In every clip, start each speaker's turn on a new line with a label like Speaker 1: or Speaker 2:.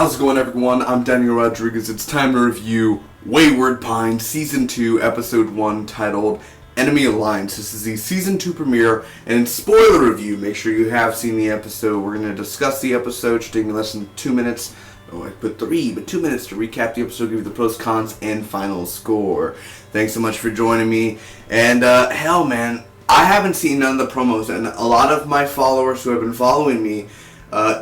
Speaker 1: How's it going, everyone? I'm Daniel Rodriguez. It's time to review Wayward Pines Season 2, Episode 1, titled Enemy Alliance. This is the Season 2 premiere, and in spoiler review, make sure you have seen the episode. We're going to discuss the episode. It should take me less than 2 minutes. Oh, I put 3, but 2 minutes to recap the episode, give you the pros, cons, and final score. Thanks so much for joining me. And, hell, man, I haven't seen none of the promos, and a lot of my followers who have been following me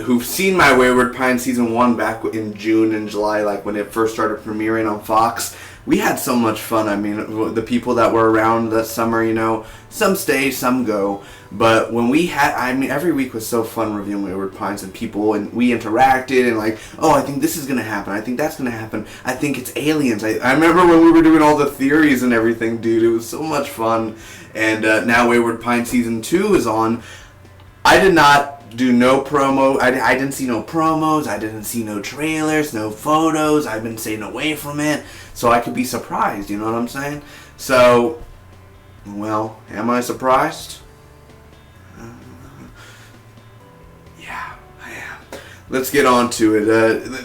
Speaker 1: who've seen my Wayward Pines Season 1 back in June and July, like when it first started premiering on Fox, we had so much fun. I mean, the people that were around that summer, you know, some stay, some go. But when we had, I mean, every week was so fun reviewing Wayward Pines and people, and we interacted and like, oh, I think this is going to happen. I think that's going to happen. I think it's aliens. I remember when we were doing all the theories and everything, dude. It was so much fun. And now Wayward Pines Season 2 is on. I did not do no promo. I didn't see no promos. I didn't see no trailers, no photos. I've been staying away from it so I could be surprised. You know what I'm saying? So, well, am I surprised? Yeah, I am. Let's get on to it.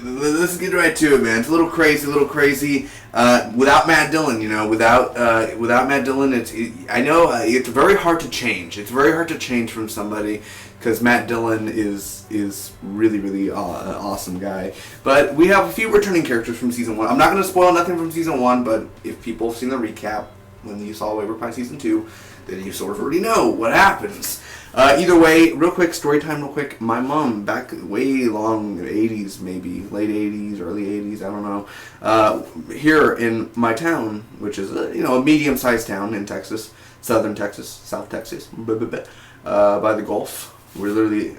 Speaker 1: Let's get right to it, man. It's a little crazy. Without Matt Dillon, you know, without Matt Dillon, I know it's very hard to change. It's very hard to change from somebody because Matt Dillon is really awesome guy. But we have a few returning characters from Season 1. I'm not going to spoil nothing from Season 1, but if people have seen the recap when you saw Wayward Pines Season 2, then you sort of already know what happens. Either way, real quick, story time real quick. My mom, back way long, 80s maybe, late 80s, early 80s, I don't know, here in my town, which is, a medium-sized town in Texas, southern Texas, South Texas, by the Gulf. We're literally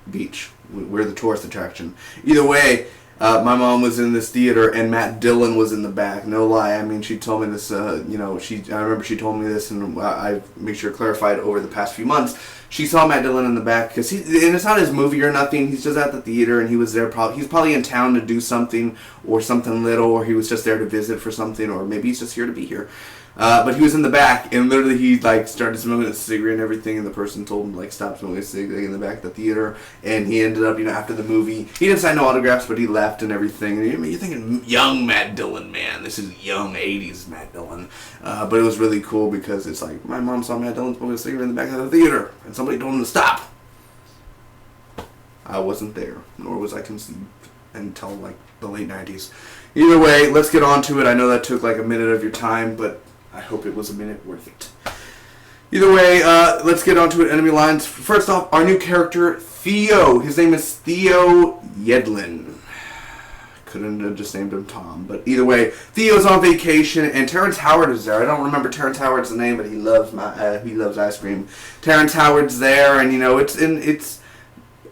Speaker 1: beach. We're the tourist attraction. Either way, my mom was in this theater and Matt Dillon was in the back. No lie. I mean, she told me this. I remember she told me this, and I made sure to clarify it over the past few months. She saw Matt Dillon in the back because and it's not his movie or nothing. He's just at the theater and he was there. He's probably in town to do something or something little, or he was just there to visit for something, or maybe he's just here to be here. But he was in the back, and literally he started smoking a cigarette and everything, and the person told him stop smoking a cigarette in the back of the theater, and he ended up after the movie, he didn't sign no autographs, but he left and everything. And you're thinking young Matt Dillon, man, this is young 80s Matt Dillon. But it was really cool because it's like my mom saw Matt Dillon smoking a cigarette in the back of the theater, and somebody told him to stop. I wasn't there, nor was I conceived until the late 90s. Either way, let's get on to it. I know that took a minute of your time, but I hope it was a minute worth it. Either way, let's get on to it. Enemy lines. First off, our new character, Theo. His name is Theo Yedlin. Couldn't have just named him Tom. But either way, Theo's on vacation, and Terrence Howard is there. I don't remember Terrence Howard's name, but he loves ice cream. Terrence Howard's there, and it's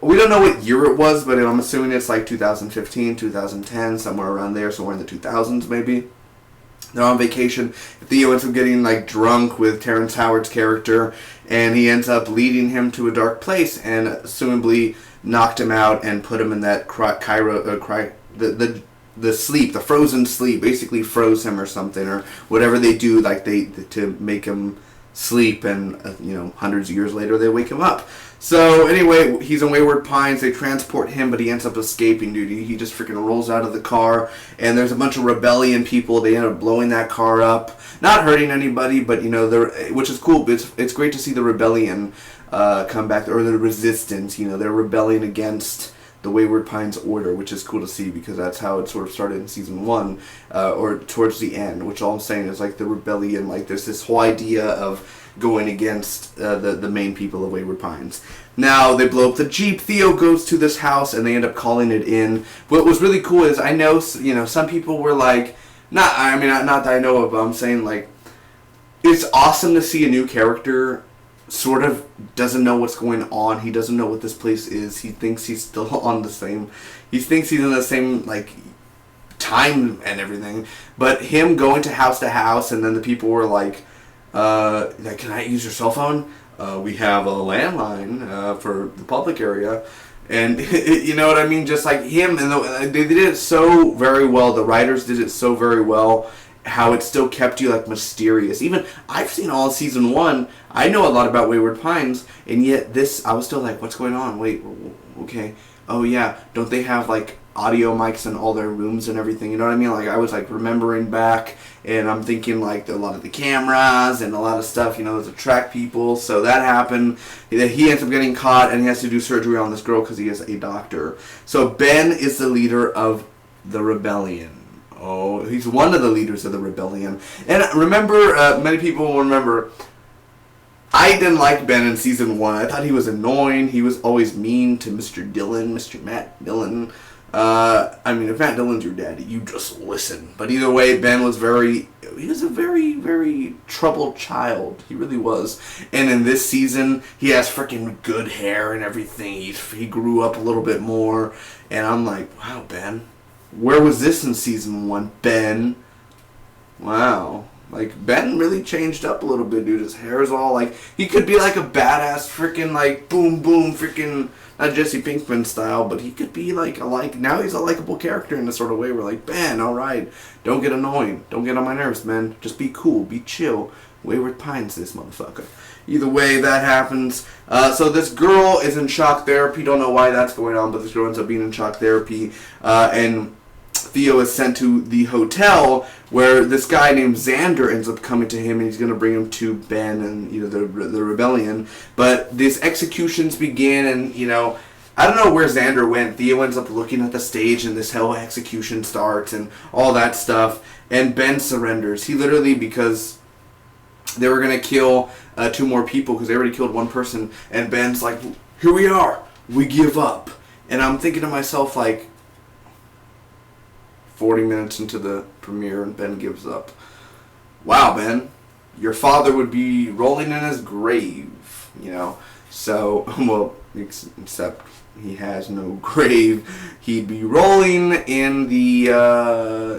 Speaker 1: we don't know what year it was, but I'm assuming it's 2015, 2010, somewhere around there, somewhere in the 2000s maybe. They're on vacation. Theo ends up getting drunk with Terrence Howard's character, and he ends up leading him to a dark place, and assumably knocked him out and put him in that the sleep, the frozen sleep. Basically froze him or something, or whatever they do, to make him sleep, and hundreds of years later they wake him up. So anyway, he's in Wayward Pines. They transport him, but he ends up escaping, dude. He just freaking rolls out of the car, and there's a bunch of rebellion people. They end up blowing that car up, not hurting anybody, but which is cool. But it's great to see the rebellion come back, or the resistance. They're rebelling against the Wayward Pines order, which is cool to see because that's how it sort of started in Season 1, or towards the end. Which all I'm saying is the rebellion. There's this whole idea of going against the main people of Wayward Pines. Now, they blow up the Jeep. Theo goes to this house, and they end up calling it in. What was really cool is, I know, some people were not that I know of, but I'm saying, it's awesome to see a new character sort of doesn't know what's going on. He doesn't know what this place is. He thinks he's still he thinks he's in the same, time and everything. But him going to house, and then the people were can I use your cell phone? We have a landline for the public area. And you know what I mean? Just like him, and they did it so very well. The writers did it so very well. How it still kept you mysterious. Even I've seen all of Season 1. I know a lot about Wayward Pines, and yet this I was still what's going on? Wait, okay. Oh yeah, don't they have audio mics in all their rooms and everything. You know what I mean? Like, I was like remembering back, and I'm thinking like a lot of the cameras and a lot of stuff, you know, to track people. So that happened. He ends up getting caught, and he has to do surgery on this girl because he is a doctor. So Ben is the leader of the rebellion. Oh, he's one of the leaders of the rebellion. And remember, many people will remember, I didn't like Ben in season 1. I thought he was annoying. He was always mean to Mr. Dillon, Mr. Matt Dillon. I mean, if Matt Dillon's your daddy, you just listen. But either way, Ben was he was a very, very troubled child. He really was. And in this season, he has freaking good hair and everything. He grew up a little bit more. And I'm like, wow, Ben. Where was this in season 1? Ben. Wow. Like, Ben really changed up a little bit, dude. His hair is all, like, he could be, like, a badass freaking, like, boom, boom, freaking, not Jesse Pinkman style, but he could be, like, now he's a likable character in a sort of way where, like, Ben, alright, don't get annoying. Don't get on my nerves, man. Just be cool. Be chill. Wayward Pines this motherfucker. Either way, that happens. So this girl is in shock therapy. Don't know why that's going on, but this girl ends up being in shock therapy. And Theo is sent to the hotel where this guy named Xander ends up coming to him, and he's going to bring him to Ben and, you know, the rebellion. But these executions begin, and, you know, I don't know where Xander went. Theo ends up looking at the stage, and this whole execution starts and all that stuff. And Ben surrenders. He literally, because they were going to kill 2 more people because they already killed 1 person, and Ben's like, here we are. We give up. And I'm thinking to myself, like, 40 minutes into the premiere, and Ben gives up. Wow, Ben. Your father would be rolling in his grave, you know. So, well, except he has no grave. He'd be rolling in the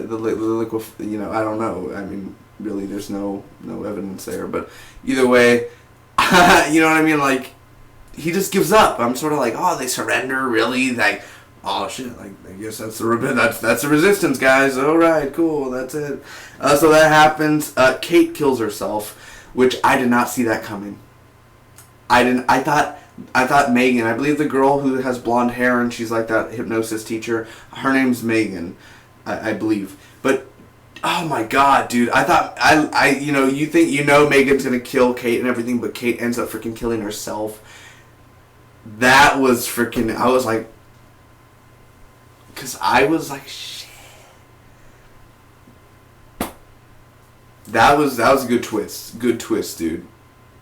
Speaker 1: liquid, you know, I don't know. I mean, really, there's no evidence there. But either way, you know what I mean? Like, he just gives up. I'm sort of like, oh, they surrender? Really? Like, oh shit, like, I guess that's the resistance, guys. Alright, cool, that's it. So that happens. Kate kills herself, which I did not see that coming. I thought Megan, I believe the girl who has blonde hair and she's like that hypnosis teacher, her name's Megan, I believe. But oh my god, dude, I thought, you know, you think, you know, Megan's gonna kill Kate and everything, but Kate ends up freaking killing herself. That was freaking, I was like, because I was like, shit. That was a good twist. Good twist, dude.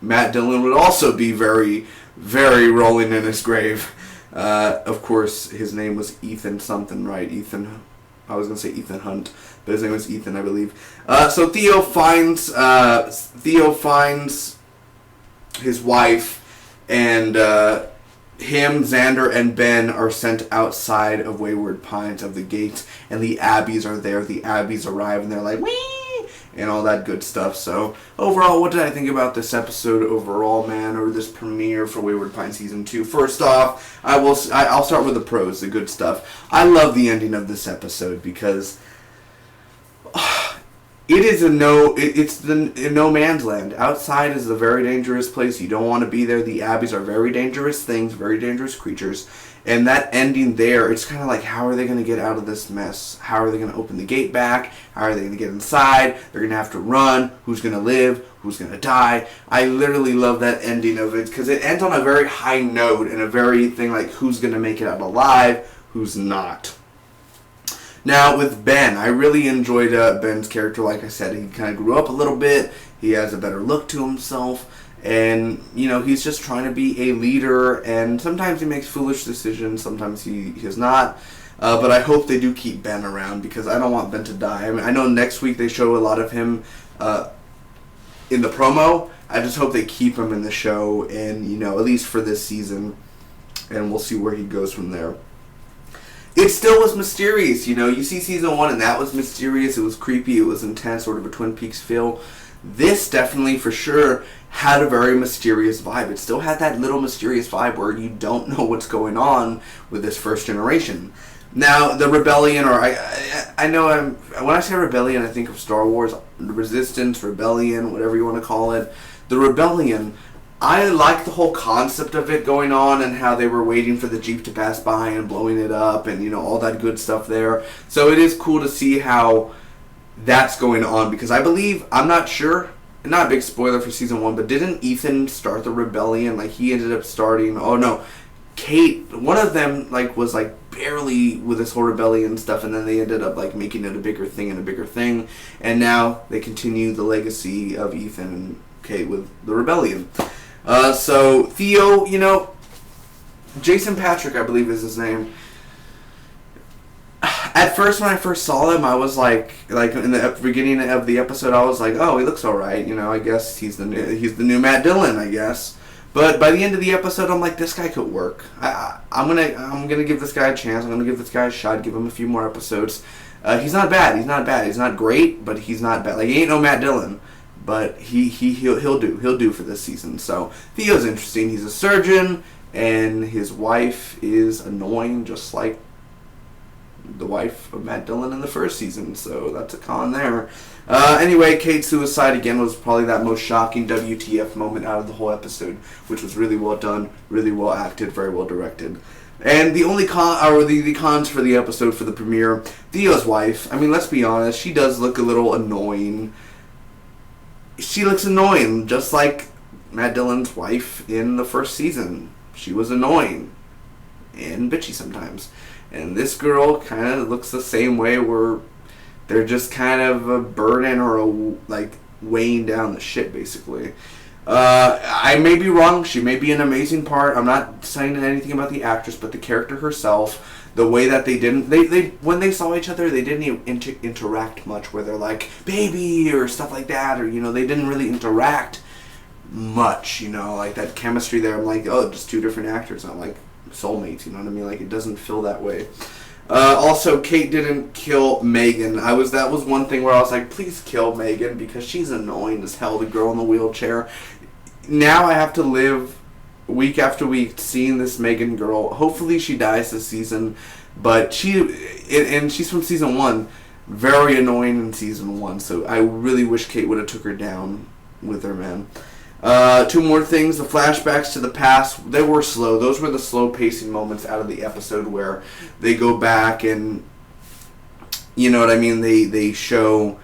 Speaker 1: Matt Dillon would also be very, very rolling in his grave. Of course, his name was Ethan something, right? Ethan, I was going to say Ethan Hunt, but his name was Ethan, I believe. So Theo finds his wife, and him, Xander, and Ben are sent outside of Wayward Pines of the gates, and the Abbeys are there. The Abbeys arrive, and they're like, wee, and all that good stuff. So, overall, what did I think about this episode overall, man, or this premiere for Wayward Pines Season 2? First off, I'll start with the pros, the good stuff. I love the ending of this episode because it's in no man's land. Outside is a very dangerous place. You don't want to be there. The Abbeys are very dangerous things, very dangerous creatures. And that ending there, it's kind of like, how are they going to get out of this mess? How are they going to open the gate back? How are they going to get inside? They're going to have to run. Who's going to live? Who's going to die? I literally love that ending of it because it ends on a very high note and a very thing like, who's going to make it out alive? Who's not? Now, with Ben, I really enjoyed Ben's character. Like I said, he kind of grew up a little bit. He has a better look to himself. And, you know, he's just trying to be a leader. And sometimes he makes foolish decisions. Sometimes he is not. But I hope they do keep Ben around because I don't want Ben to die. I mean, I know next week they show a lot of him in the promo. I just hope they keep him in the show. And, you know, at least for this season. And we'll see where he goes from there. It still was mysterious, you know. You see Season 1 and that was mysterious. It was creepy. It was intense, sort of a Twin Peaks feel. This definitely, for sure, had a very mysterious vibe. It still had that little mysterious vibe where you don't know what's going on with this first generation. Now, the rebellion, or I know when I say rebellion, I think of Star Wars, resistance, rebellion, whatever you want to call it. The rebellion, I like the whole concept of it going on and how they were waiting for the Jeep to pass by and blowing it up and, all that good stuff there. So it is cool to see how that's going on because I believe, I'm not sure, not a big spoiler for season 1, but didn't Ethan start the rebellion? Like, he ended up starting, oh no, Kate, one of them, like, was, like, barely with this whole rebellion stuff, and then they ended up, like, making it a bigger thing and a bigger thing, and now they continue the legacy of Ethan and Kate with the rebellion. So Theo, Jason Patrick, I believe is his name. At first, when I first saw him, I was like in the beginning of the episode, I was like, oh, he looks all right. I guess he's the new Matt Dillon, I guess. But by the end of the episode, I'm like, this guy could work. I'm gonna give this guy a chance. I'm gonna give this guy a shot. Give him a few more episodes. He's not bad. He's not bad. He's not great, but he's not bad. Like, he ain't no Matt Dillon. But he'll do for this season. So Theo's interesting. He's a surgeon, and his wife is annoying, just like the wife of Matt Dillon in the first season. So that's a con there. Anyway, Kate's suicide again was probably that most shocking WTF moment out of the whole episode, which was really well done, really well acted, very well directed. And the only the cons for the episode for the premiere, Theo's wife. I mean, let's be honest, she does look a little annoying. She looks annoying, just like Matt Dillon's wife in the first season. She was annoying and bitchy sometimes. And this girl kind of looks the same way, where they're just kind of a burden or weighing down the shit, basically. I may be wrong. She may be an amazing part. I'm not saying anything about the actress, but the character herself. The way that they when they saw each other, they didn't even interact much, where they're like, baby, or stuff like that, or, they didn't really interact much, like that chemistry there. I'm like, oh, just two different actors, not like soulmates, you know what I mean? Like, it doesn't feel that way. Also, Kate didn't kill Megan. That was one thing where I was like, please kill Megan, because she's annoying as hell, the girl in the wheelchair. Now I have to live week after week seeing this Megan girl. Hopefully she dies this season, but she's from season 1, very annoying in season 1, so I really wish Kate would have took her down with her, man. Two more things. The flashbacks to the past, they were slow. Those were the slow pacing moments out of the episode where they go back and, you know what I mean, they show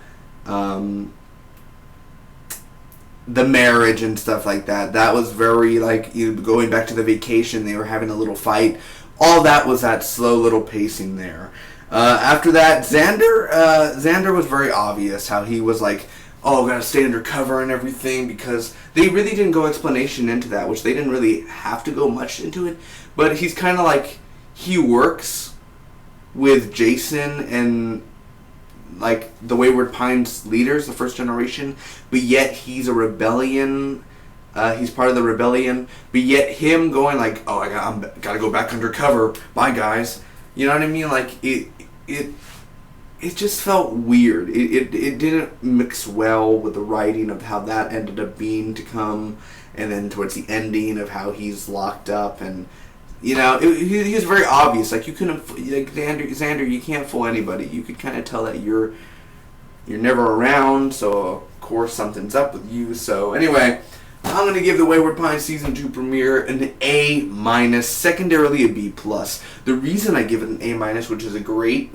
Speaker 1: the marriage and stuff like that. That was very, going back to the vacation, they were having a little fight. All that was that slow little pacing there. After that, Xander was very obvious how he was like, oh, gotta stay undercover and everything, because they really didn't go explanation into that, which they didn't really have to go much into it. But he's kind of like, he works with Jason and like the Wayward Pines leaders, the first generation, but yet he's a rebellion. He's part of the rebellion, but yet him going like, oh, I gotta go back undercover. Bye, guys. You know what I mean? Like it just felt weird. It didn't mix well with the writing of how that ended up being to come, and then towards the ending of how he's locked up, and he was very obvious. Like, you couldn't, like, Xander, you can't fool anybody. You could kind of tell that you're never around, so of course something's up with you. So anyway, I'm gonna give the Wayward Pines season 2 premiere an A-, secondarily a B+. The reason I give it an A-,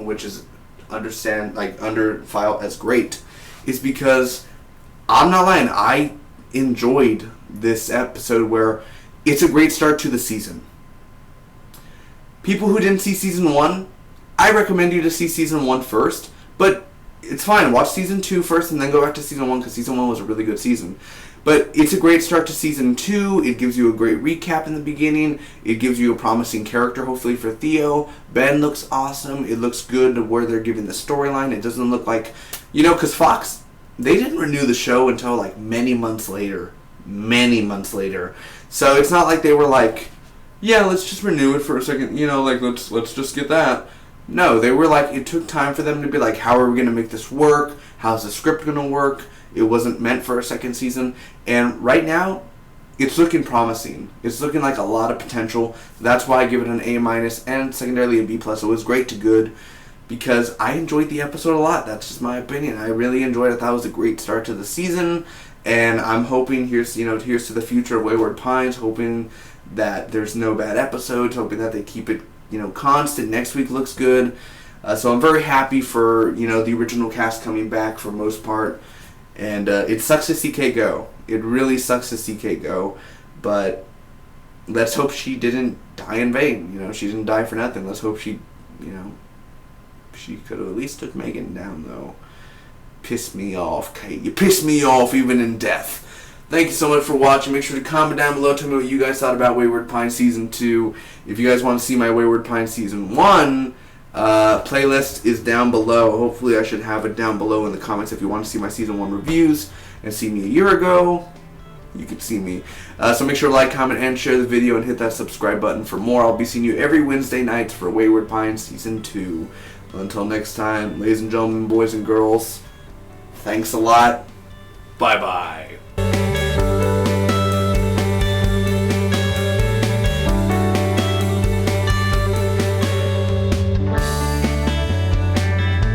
Speaker 1: which is under file as great, is because I'm not lying. I enjoyed this episode where it's a great start to the season. People who didn't see season 1, I recommend you to see season 1 first, but it's fine. Watch season 2 first and then go back to season 1, because season 1 was a really good season. But it's a great start to season 2. It gives you a great recap in the beginning. It gives you a promising character, hopefully, for Theo. Ben looks awesome. It looks good to where they're giving the storyline. It doesn't look like, because Fox, they didn't renew the show until like many months later. So it's not like they were like, yeah, let's just renew it for a second, let's just get that. No, they were like, it took time for them to be like, how are we going to make this work? How's the script going to work? It wasn't meant for a second season. And right now, it's looking promising. It's looking like a lot of potential. That's why I give it an A- and secondarily a B+. It was great to good, because I enjoyed the episode a lot. That's just my opinion. I really enjoyed it. I thought it was a great start to the season. And I'm hoping here's to the future of Wayward Pines, hoping that there's no bad episodes, hoping that they keep it, constant. Next week looks good. So I'm very happy for, the original cast coming back for most part. And it sucks to see Kate go. It really sucks to see Kate go. But let's hope she didn't die in vain. She didn't die for nothing. Let's hope she, she could have at least took Megan down, though. Piss me off, Kate. You piss me off even in death. Thank you so much for watching. Make sure to comment down below. Tell me what you guys thought about Wayward Pine Season 2. If you guys want to see my Wayward Pine Season 1 playlist is down below. Hopefully I should have it down below in the comments. If you want to see my Season 1 reviews and see me a year ago, you can see me. So make sure to like, comment, and share the video, and hit that subscribe button for more. I'll be seeing you every Wednesday nights for Wayward Pine Season 2. Until next time, ladies and gentlemen, boys and girls, thanks a lot. Bye-bye.